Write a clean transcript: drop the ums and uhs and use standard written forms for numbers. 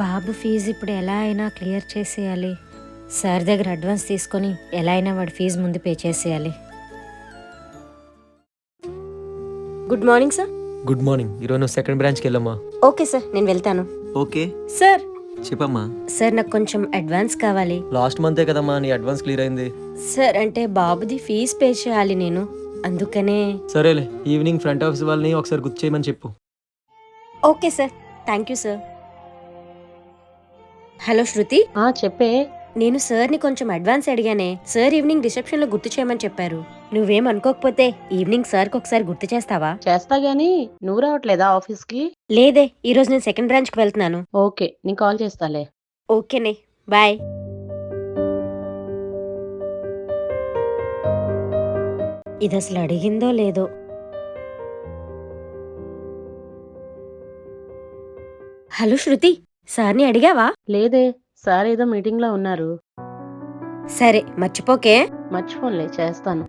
బాబు fee ఇప్పుడు ఎలా అయినా క్లియర్ చేసేయాలి. సార్ దగ్గర అడ్వాన్స్ తీసుకొని ఎలా అయినా వాడి ఫీజు ముందు పే చేసేయాలి. Good morning sir. Good morning. ఈరోజు నువ్వు సెకండ్ బ్రాంచ్కి వెళ్ళమ్మా. ఓకే సార్, నేను వెళ్తాను. ఓకే సార్ చెప్పమ్మా. సార్ నాకు కొంచెం అడ్వాన్స్ కావాలి. లాస్ట్ మంతే కదమ్మా నీ అడ్వాన్స్ క్లియర్ అయింది. సార్ అంటే బాబుది ఫీజు పే చేయాలి నేను, అందుకనే. సరేలే, ఈవినింగ్ ఫ్రంట్ ఆఫీస్ వాళ్ళని ఒకసారి గుర్తు చేయమని చెప్పు. Okay sir, thank you sir. Hello Shruti, చెప్పే. నేను సార్ని కొంచెం అడ్వాన్స్ అడిగానే. సార్ ఈవినింగ్ రిసెప్షన్లో గుర్తు చేయమని చెప్పారు. నువ్వేం అనుకోకపోతే ఈవినింగ్ సార్కి ఒకసారి గుర్తు చేస్తావా? చేస్తా గానీ నువ్వు రావట్లేదా ఆఫీస్కి? లేదే, ఈరోజు నేను సెకండ్ బ్రాంచ్కి వెళ్తున్నాను. ఓకే, నేను కాల్ చేస్తాలే. ఓకేనే, బాయ్. ఇది అసలు అడిగిందో లేదో. హలో శృతి, సార్ని అడిగావా? లేదే, సార్ ఏదో మీటింగ్ లో ఉన్నారు. సరే, మర్చిపోకే. మర్చిపోన్లే, చేస్తాను.